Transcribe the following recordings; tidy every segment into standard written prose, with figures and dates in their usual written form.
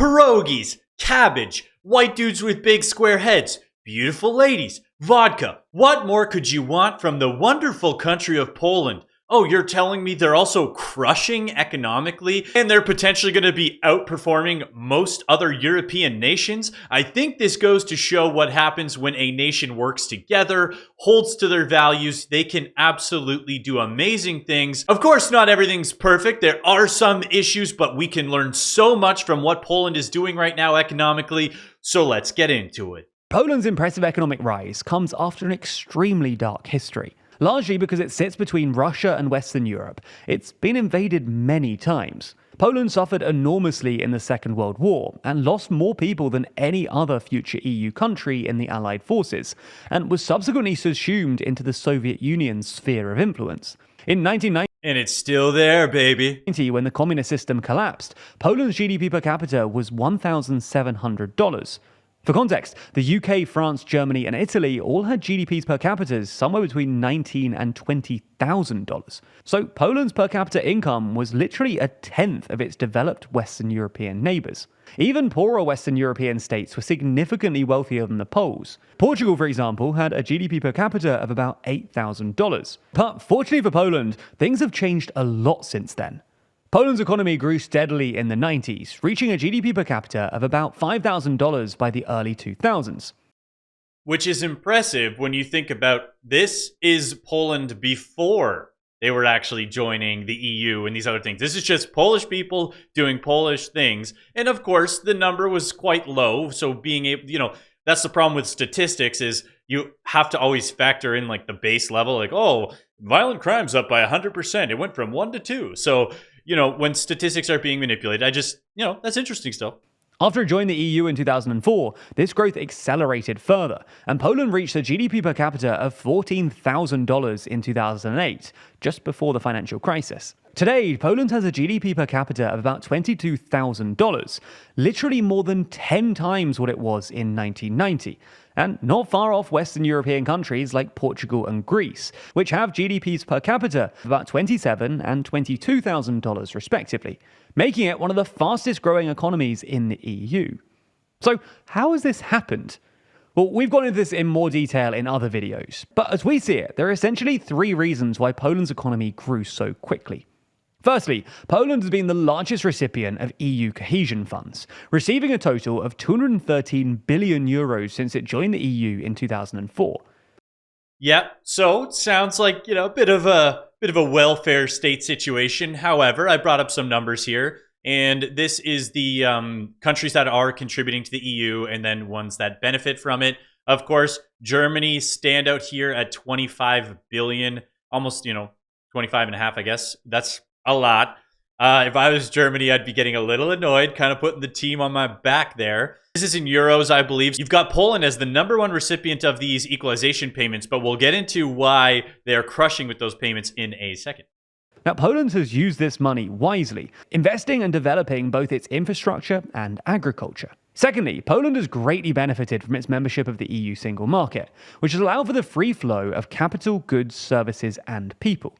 pierogies, cabbage, white dudes with big square heads, beautiful ladies, vodka. What more could you want from the wonderful country of Poland? Oh, you're telling me they're also crushing economically and they're potentially going to be outperforming most other European nations? I think this goes to show what happens when a nation works together, holds to their values. They can absolutely do amazing things. Of course, not everything's perfect. There are some issues, but we can learn so much from what Poland is doing right now economically. So let's get into it. Poland's impressive economic rise comes after an extremely dark history. Largely because it sits between Russia and Western Europe, it's been invaded many times. Poland suffered enormously in the Second World War and lost more people than any other future EU country in the Allied forces, and was subsequently subsumed into the Soviet Union's sphere of influence. In 1990, and it's still there, baby. When the communist system collapsed, Poland's GDP per capita was $1,700. For context, the UK, France, Germany, and Italy all had GDPs per capita somewhere between $19,000 and $20,000. So Poland's per capita income was literally a tenth of its developed Western European neighbours. Even poorer Western European states were significantly wealthier than the Poles. Portugal, for example, had a GDP per capita of about $8,000. But fortunately for Poland, things have changed a lot since then. Poland's economy grew steadily in the 90s, reaching a GDP per capita of about $5,000 by the early 2000s. Which is impressive when you think about this is Poland before they were actually joining the EU and these other things. This is just Polish people doing Polish things. And of course, the number was quite low. So being able, that's the problem with statistics is you have to always factor in like the base level, like, oh, violent crimes up by 100%. It went from 1 to 2. So when statistics are being manipulated, that's interesting still. After it joined the EU in 2004, this growth accelerated further, and Poland reached a GDP per capita of $14,000 in 2008, just before the financial crisis. Today, Poland has a GDP per capita of about $22,000, literally more than 10 times what it was in 1990. And not far off Western European countries like Portugal and Greece, which have GDPs per capita of about $27,000 and $22,000 respectively, making it one of the fastest growing economies in the EU. So how has this happened? Well, we've gone into this in more detail in other videos, but as we see it, there are essentially 3 reasons why Poland's economy grew so quickly. Firstly, Poland has been the largest recipient of EU cohesion funds, receiving a total of 213 billion euros since it joined the EU in 2004. Yeah, so it sounds like, a bit of a welfare state situation. However, I brought up some numbers here, and this is the countries that are contributing to the EU and then ones that benefit from it. Of course, Germany stand out here at 25 billion, almost, 25 and a half, I guess. That's a lot. If I was Germany, I'd be getting a little annoyed, kind of putting the team on my back there. This is in euros, I believe. You've got Poland as the #1 recipient of these equalization payments, but we'll get into why they're crushing with those payments in a second. Now, Poland has used this money wisely, investing and developing both its infrastructure and agriculture. Secondly, Poland has greatly benefited from its membership of the EU single market, which has allowed for the free flow of capital, goods, services, and people.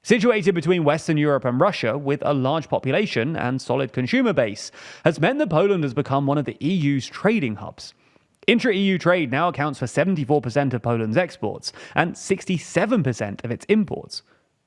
Situated between Western Europe and Russia, with a large population and solid consumer base, has meant that Poland has become one of the EU's trading hubs. Intra-EU trade now accounts for 74% of Poland's exports and 67% of its imports.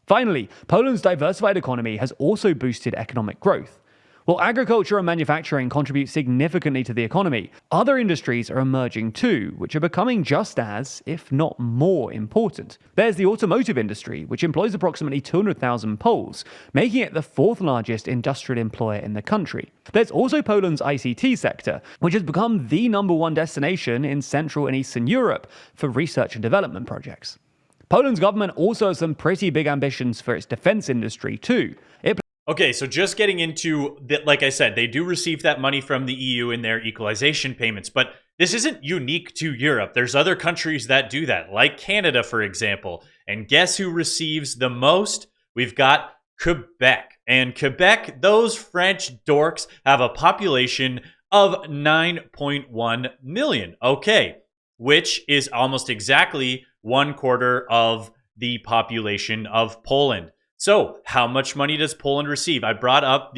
Finally, Poland's diversified economy has also boosted economic growth. While agriculture and manufacturing contribute significantly to the economy, other industries are emerging too, which are becoming just as, if not more, important. There's the automotive industry, which employs approximately 200,000 Poles, making it the 4th largest industrial employer in the country. There's also Poland's ICT sector, which has become the #1 destination in Central and Eastern Europe for research and development projects. Poland's government also has some pretty big ambitions for its defense industry too. Okay, so just getting into that, like I said, they do receive that money from the EU in their equalization payments, but this isn't unique to Europe. There's other countries that do that, like Canada, for example. And guess who receives the most? We've got Quebec. And Quebec, those French dorks, have a population of 9.1 million. Okay, which is almost exactly 1/4 of the population of Poland. So how much money does Poland receive? I brought up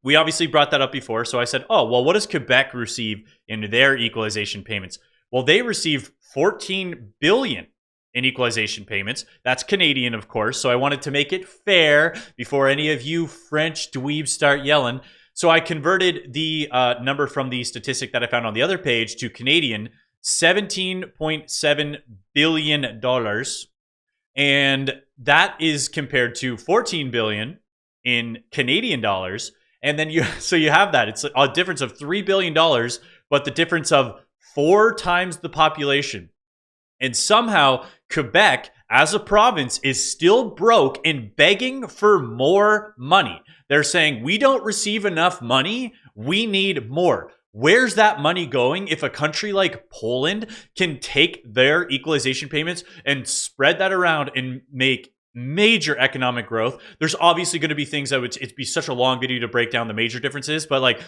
we We obviously brought that up before. So I said, oh, well, what does Quebec receive in their equalization payments? Well, they receive 14 billion in equalization payments. That's Canadian, of course. So I wanted to make it fair before any of you French dweebs start yelling. So I converted the number from the statistic that I found on the other page to Canadian, $17.7 billion. And that is compared to 14 billion in Canadian dollars. And then you have that. It's a difference of $3 billion, but the difference of 4 times the population. And somehow Quebec, as a province, is still broke and begging for more money. They're saying, we don't receive enough money. We need more. Where's that money going if a country like Poland can take their equalization payments and spread that around and make major economic growth? There's obviously going to be things that it'd be such a long video to break down the major differences, but like,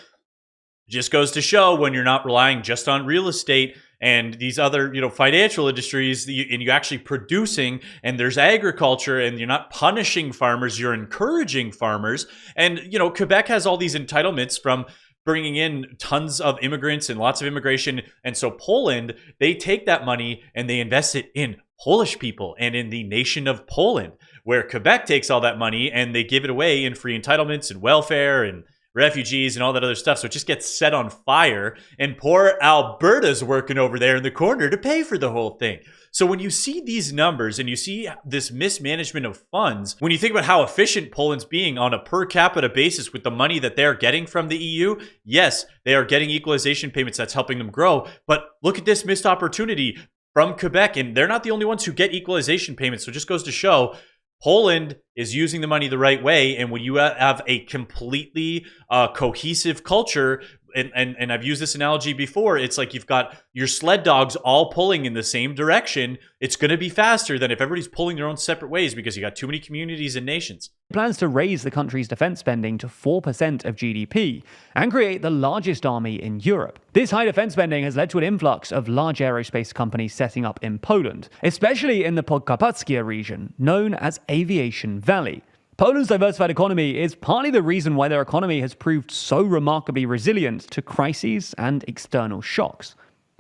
just goes to show when you're not relying just on real estate and these other, financial industries, and you're actually producing, and there's agriculture, and you're not punishing farmers, you're encouraging farmers. And, Quebec has all these entitlements from bringing in tons of immigrants and lots of immigration. And so Poland, they take that money and they invest it in Polish people and in the nation of Poland, where Quebec takes all that money and they give it away in free entitlements and welfare and refugees and all that other stuff. So it just gets set on fire, and poor Alberta's working over there in the corner to pay for the whole thing. So when you see these numbers and you see this mismanagement of funds, when you think about how efficient Poland's being on a per capita basis with the money that they're getting from the EU, yes, they are getting equalization payments. That's helping them grow. But look at this missed opportunity from Quebec, and they're not the only ones who get equalization payments. So it just goes to show Poland is using the money the right way. And when you have a completely cohesive culture, and I've used this analogy before, it's like you've got your sled dogs all pulling in the same direction. It's going to be faster than if everybody's pulling their own separate ways, because you got too many communities and nations. Plans to raise the country's defense spending to 4% of GDP and create the largest army in Europe. This high defense spending has led to an influx of large aerospace companies setting up in Poland, especially in the Podkarpackia region, known as Aviation Valley. Poland's diversified economy is partly the reason why their economy has proved so remarkably resilient to crises and external shocks.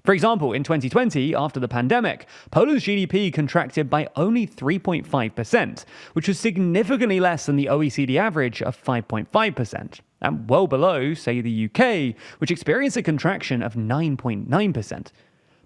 For example, in 2020, after the pandemic, Poland's GDP contracted by only 3.5%, which was significantly less than the OECD average of 5.5%, and well below, say, the UK, which experienced a contraction of 9.9%.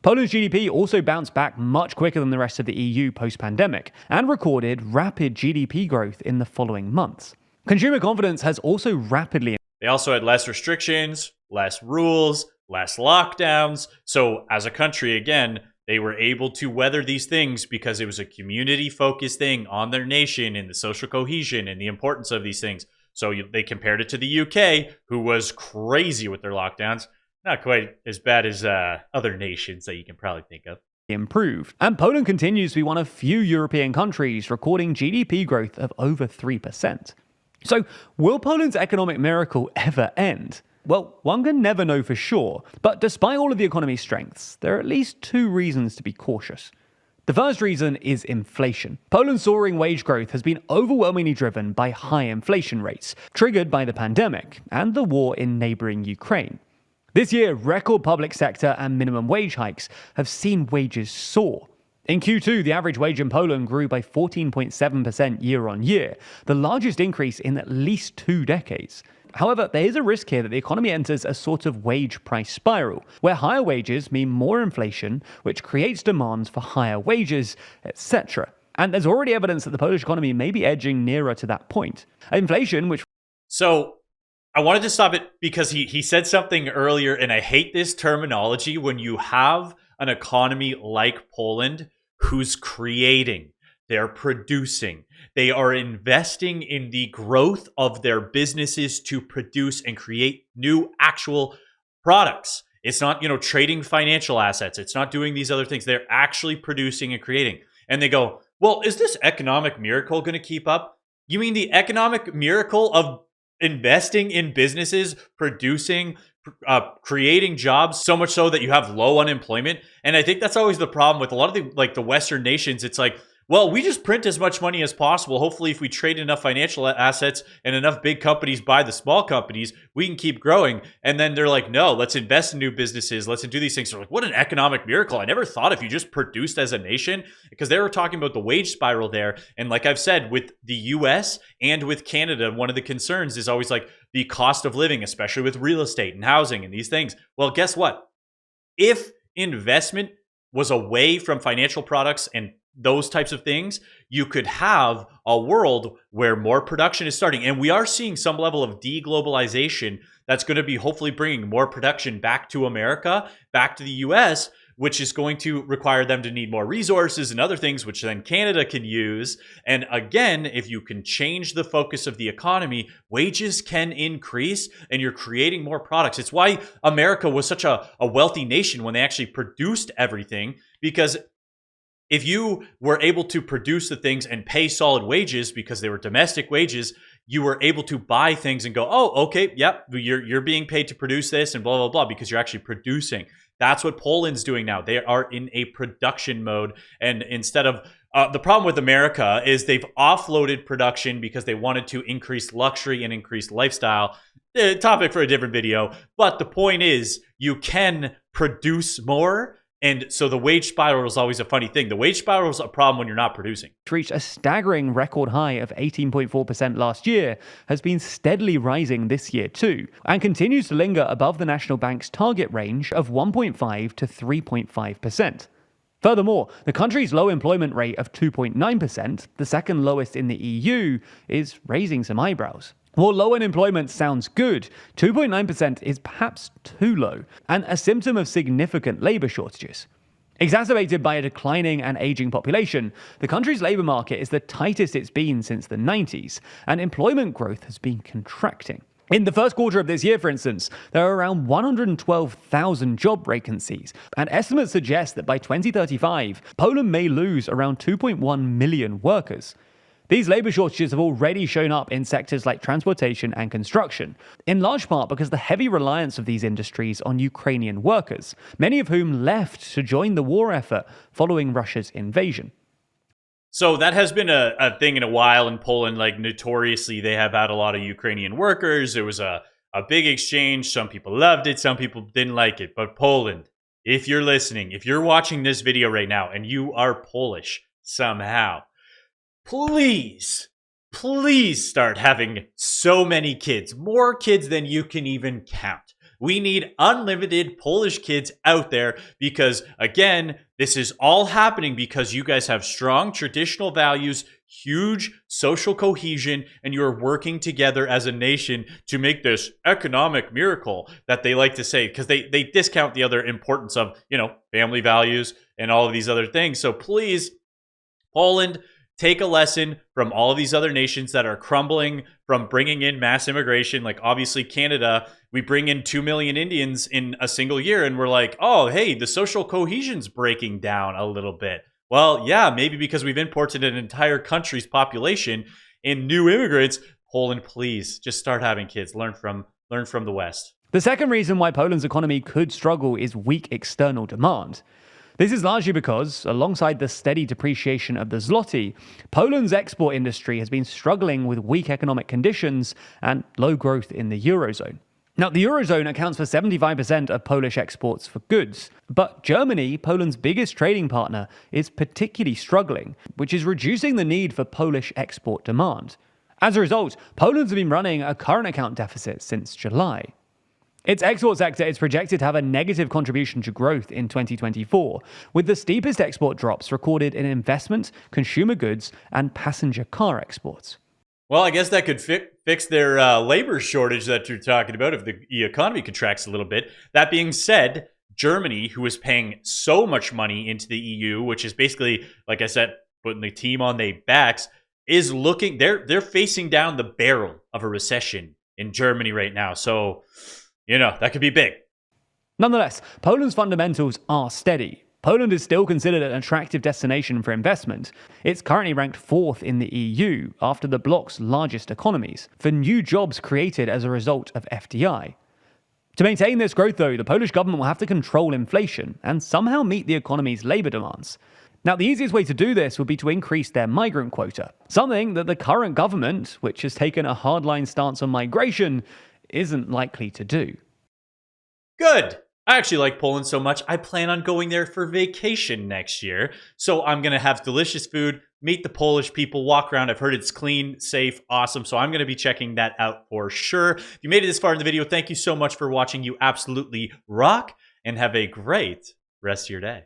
Poland's GDP also bounced back much quicker than the rest of the EU post-pandemic and recorded rapid GDP growth in the following months. Consumer confidence has also rapidly. They also had less restrictions, less rules, less lockdowns. So as a country, again, they were able to weather these things because it was a community-focused thing on their nation and the social cohesion and the importance of these things. So they compared it to the UK, who was crazy with their lockdowns. Not quite as bad as other nations that you can probably think of. Improved. And Poland continues to be one of few European countries recording GDP growth of over 3%. So, will Poland's economic miracle ever end? Well, one can never know for sure, but despite all of the economy's strengths, there are at least 2 reasons to be cautious. The first reason is inflation. Poland's soaring wage growth has been overwhelmingly driven by high inflation rates, triggered by the pandemic and the war in neighboring Ukraine. This year, record public sector and minimum wage hikes have seen wages soar. In Q2, the average wage in Poland grew by 14.7% year on year, the largest increase in at least 2 decades. However, there is a risk here that the economy enters a sort of wage price spiral, where higher wages mean more inflation, which creates demands for higher wages, etc. And there's already evidence that the Polish economy may be edging nearer to that point. Inflation, which... So, I wanted to stop it because he said something earlier, and I hate this terminology when you have an economy like Poland who's creating, they're producing, they are investing in the growth of their businesses to produce and create new actual products. It's not, trading financial assets. It's not doing these other things. They're actually producing and creating. And they go, well, is this economic miracle going to keep up? You mean the economic miracle of investing in businesses, producing, creating jobs, so much so that you have low unemployment? And I think that's always the problem with a lot of the Western nations. It's like, Well, we just print as much money as possible. Hopefully, if we trade enough financial assets and enough big companies buy the small companies, we can keep growing. And then they're like, no, let's invest in new businesses. Let's do these things. They're like, what an economic miracle. I never thought if you just produced as a nation, because they were talking about the wage spiral there. And like I've said, with the US and with Canada, one of the concerns is always like the cost of living, especially with real estate and housing and these things. Well, guess what? If investment was away from financial products and those types of things, you could have a world where more production is starting. And we are seeing some level of deglobalization that's going to be hopefully bringing more production back to America, back to the US, which is going to require them to need more resources and other things, which then Canada can use. And again, if you can change the focus of the economy, wages can increase and you're creating more products. It's why America was such a wealthy nation when they actually produced everything, because if you were able to produce the things and pay solid wages because they were domestic wages, you were able to buy things and go, oh, okay, yep, you're being paid to produce this and blah, blah, blah, because you're actually producing. That's what Poland's doing now. They are in a production mode. And instead of, the problem with America is they've offloaded production because they wanted to increase luxury and increase lifestyle. Topic for a different video. But the point is, you can produce more. And so the wage spiral is always a funny thing. The wage spiral is a problem when you're not producing. Reached a staggering record high of 18.4% last year, has been steadily rising this year too, and continues to linger above the National Bank's target range of 1.5 to 3.5%. Furthermore, the country's low employment rate of 2.9%, the second lowest in the EU, is raising some eyebrows. While low unemployment sounds good, 2.9% is perhaps too low, and a symptom of significant labour shortages. Exacerbated by a declining and ageing population, the country's labour market is the tightest it's been since the 90s, and employment growth has been contracting. In the first quarter of this year, for instance, there are around 112,000 job vacancies, and estimates suggest that by 2035, Poland may lose around 2.1 million workers. These labour shortages have already shown up in sectors like transportation and construction, in large part because the heavy reliance of these industries on Ukrainian workers, many of whom left to join the war effort following Russia's invasion. So that has been a thing in a while in Poland. Like, notoriously, they have had a lot of Ukrainian workers. There was a big exchange. Some people loved it. Some people didn't like it. But Poland, if you're listening, if you're watching this video right now and you are Polish somehow, please start having so many kids, more kids than you can even count. We need unlimited Polish kids out there because, again, this is all happening because you guys have strong traditional values, huge social cohesion, and you're working together as a nation to make this economic miracle that they like to say, because they discount the other importance of, family values and all of these other things. So please, Poland, take a lesson from all of these other nations that are crumbling from bringing in mass immigration. Like, obviously, Canada, we bring in 2 million Indians in a single year, and we're like, oh, hey, the social cohesion's breaking down a little bit. Well, yeah, maybe because we've imported an entire country's population in new immigrants. Poland, please, just start having kids. Learn from the West. The second reason why Poland's economy could struggle is weak external demand. This is largely because, alongside the steady depreciation of the zloty, Poland's export industry has been struggling with weak economic conditions and low growth in the Eurozone. Now, the Eurozone accounts for 75% of Polish exports for goods, but Germany, Poland's biggest trading partner, is particularly struggling, which is reducing the need for Polish export demand. As a result, Poland's been running a current account deficit since July. Its export sector is projected to have a negative contribution to growth in 2024, with the steepest export drops recorded in investment, consumer goods, and passenger car exports. Well, I guess that could fix their labor shortage that you're talking about if the economy contracts a little bit. That being said, Germany, who is paying so much money into the EU, which is basically, like I said, putting the team on their backs, is looking, they're facing down the barrel of a recession in Germany right now. So, that could be big. Nonetheless, Poland's fundamentals are steady. Poland is still considered an attractive destination for investment. It's currently ranked 4th in the EU, after the bloc's largest economies, for new jobs created as a result of FDI. To maintain this growth, though, the Polish government will have to control inflation and somehow meet the economy's labour demands. Now, the easiest way to do this would be to increase their migrant quota, something that the current government, which has taken a hardline stance on migration, isn't likely to do. Good. I actually like Poland so much, I plan on going there for vacation next year. So I'm going to have delicious food, meet the Polish people, walk around. I've heard it's clean, safe, awesome. So I'm going to be checking that out for sure. If you made it this far in the video, thank you so much for watching. You absolutely rock, and have a great rest of your day.